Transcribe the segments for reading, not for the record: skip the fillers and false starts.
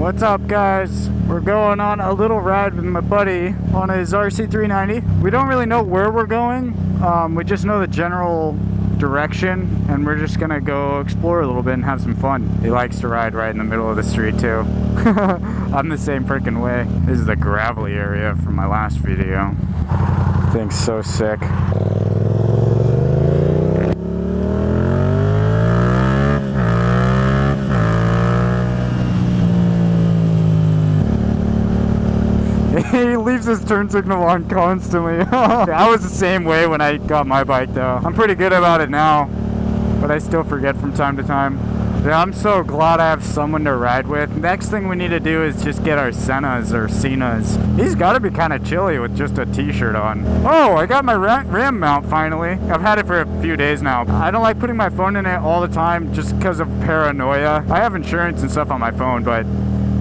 What's up, guys? We're going on a little ride with my buddy on his RC390. We don't really know where we're going. We just know the general direction, and we're just gonna go explore a little bit and have some fun. He likes to ride right in the middle of the street too. I'm the same freaking way. This is the gravelly area from my last video. Thing's so sick. He leaves his turn signal on constantly. I was the same way when I got my bike though. I'm pretty good about it now, but I still forget from time to time. Yeah, I'm so glad I have someone to ride with. Next thing we need to do is just get our Sennas or Cenas. He's got to be kind of chilly with just a t-shirt on. Oh, I got my RAM mount finally. I've had it for a few days now. I don't like putting my phone in it all the time just because of paranoia. I have insurance and stuff on my phone, but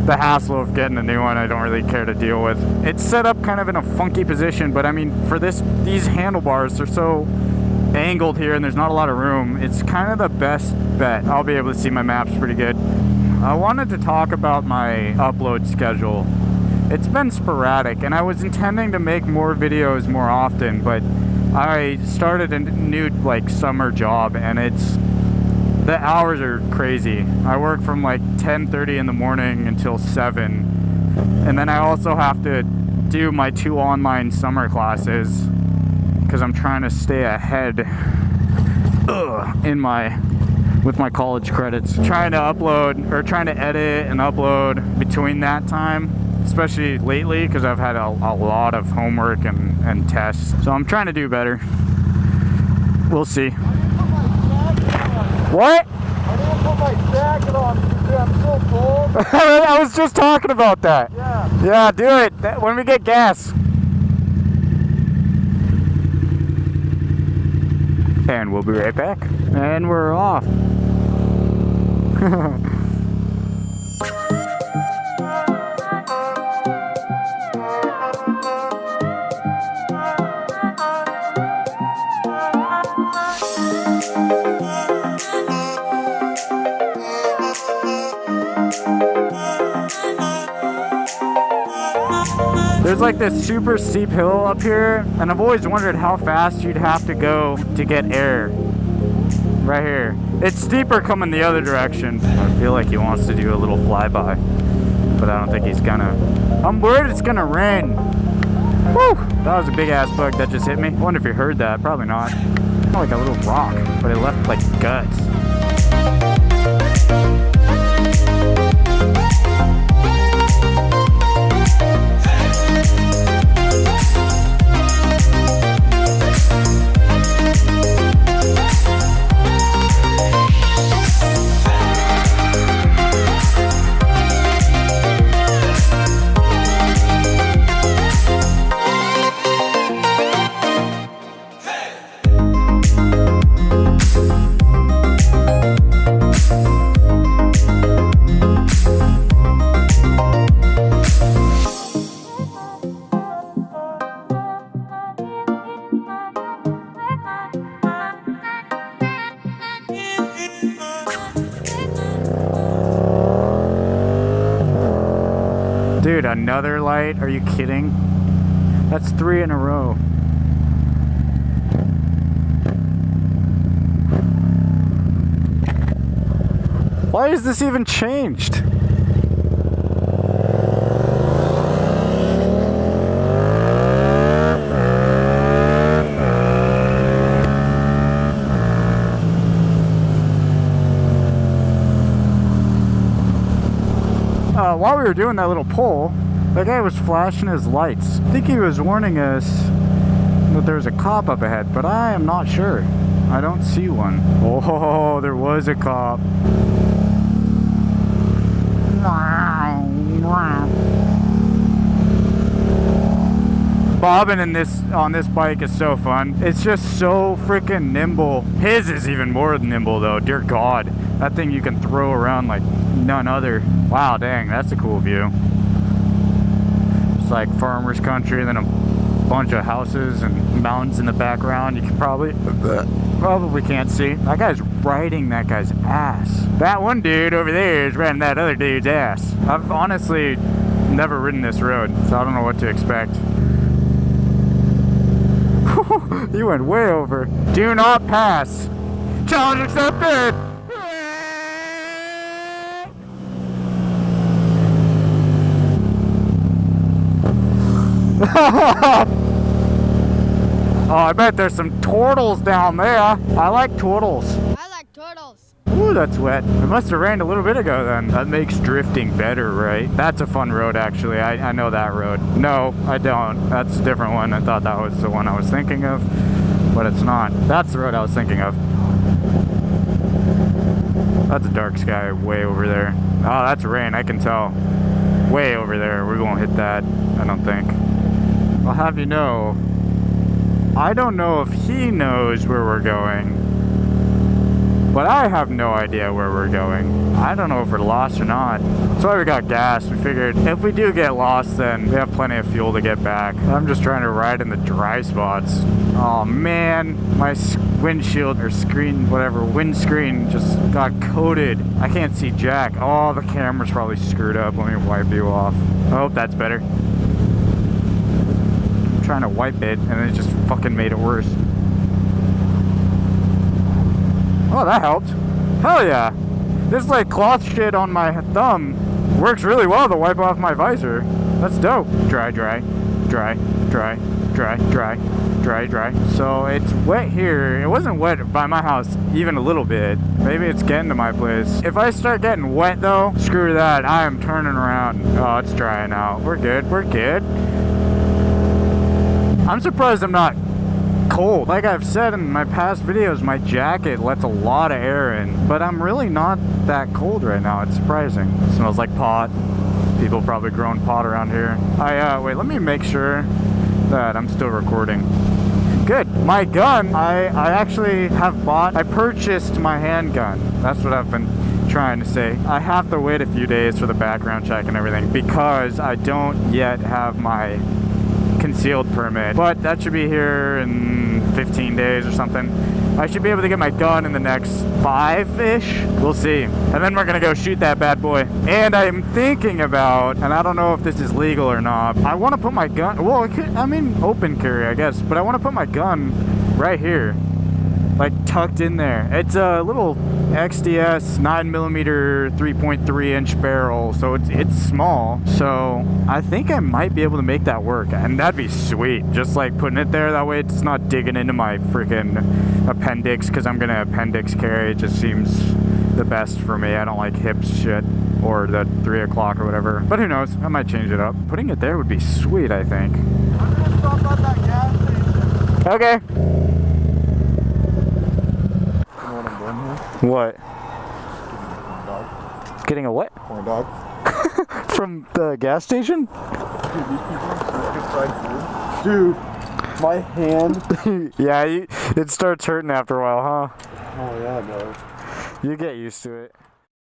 the hassle of getting a new one I don't really care to deal with. It's set up kind of in a funky position, but I mean for these handlebars, they're so angled here and there's not a lot of room. It's kind of the best bet. I'll be able to see my maps pretty good. I wanted to talk about my upload schedule. It's been sporadic and I was intending to make more videos more often, but I started a new summer job and the hours are crazy. I work from 10:30 in the morning until 7. And then I also have to do my 2 online summer classes because I'm trying to stay ahead with my college credits. Trying to upload or trying to edit and upload between that time, especially lately because I've had a lot of homework and tests. So I'm trying to do better. We'll see. What? I didn't put my jacket on because I'm so cold. I was just talking about that. Yeah. Yeah, do it when we get gas. And we'll be right back. And we're off. There's this super steep hill up here, and I've always wondered how fast you'd have to go to get air. Right here. It's steeper coming the other direction. I feel like he wants to do a little flyby, but I don't think he's gonna. I'm worried it's gonna rain. Woo! That was a big ass bug that just hit me. I wonder if you heard that. Probably not. Like a little rock, but it left guts. Dude, another light? Are you kidding? That's 3 in a row. Why is this even changed? While we were doing that little pull, that guy was flashing his lights. I think he was warning us that there's a cop up ahead, but I am not sure. I don't see one. Oh, there was a cop. Bobbing on this bike is so fun. It's just so freaking nimble. His is even more nimble though, dear God. That thing you can throw around like none other. Wow, dang, that's a cool view. It's like farmer's country and then a bunch of houses and mountains in the background. You can probably can't see. That guy's riding that guy's ass. That one dude over there is riding that other dude's ass. I've honestly never ridden this road, so I don't know what to expect. You went way over. Do not pass. Challenge accepted. Oh, I bet there's some turtles down there. I like turtles. I like turtles. Ooh, that's wet. It must have rained a little bit ago then. That makes drifting better, right? That's a fun road, actually. I know that road. No, I don't. That's a different one. I thought that was the one I was thinking of, but it's not. That's the road I was thinking of. That's a dark sky way over there. Oh, that's rain. I can tell. Way over there. We won't hit that, I don't think. I'll have you know, I don't know if he knows where we're going, but I have no idea where we're going. I don't know if we're lost or not. That's why we got gas. We figured if we do get lost, then we have plenty of fuel to get back. I'm just trying to ride in the dry spots. Oh man, my windshield or screen, whatever, windscreen just got coated. I can't see jack. Oh, the camera's probably screwed up. Let me wipe you off. I hope that's better. Trying to wipe it and it just fucking made it worse. Oh, that helped. Hell yeah. This like cloth shit on my thumb works really well to wipe off my visor. That's dope. Dry, dry, dry, dry, dry, dry, dry, dry. So it's wet here. It wasn't wet by my house even a little bit. Maybe it's getting to my place. If I start getting wet though, screw that. I am turning around. Oh, it's drying out. We're good. We're good. I'm surprised I'm not cold. Like I've said in my past videos, my jacket lets a lot of air in, but I'm really not that cold right now. It's surprising. It smells like pot. People probably growing pot around here. Wait, let me make sure that I'm still recording. Good. My gun, I actually have bought, I purchased my handgun. That's what I've been trying to say. I have to wait a few days for the background check and everything because I don't yet have my concealed permit, but that should be here in 15 days or something. I should be able to get my gun in the next 5-ish. We'll see. And then we're gonna go shoot that bad boy. And I'm thinking about, and I don't know if this is legal or not, I want to put my gun, well, I mean open carry I guess, but I want to put my gun right here, like tucked in there. It's a little XDS 9mm 3.3 inch barrel, so it's small. So I think I might be able to make that work, and that'd be sweet. Just like putting it there, that way it's not digging into my freaking appendix, because I'm gonna appendix carry. It just seems the best for me. I don't like hips shit or the 3 o'clock or whatever, but who knows, I might change it up. Putting it there would be sweet, I think. I'm gonna stop at that gas station. Okay. You know what I'm doing here? What? Dog. Getting a what? Corn dog. From the gas station? Dude, these people are such good fried food. Dude, my hand. Yeah, it starts hurting after a while, huh? Oh yeah, it does. You get used to it.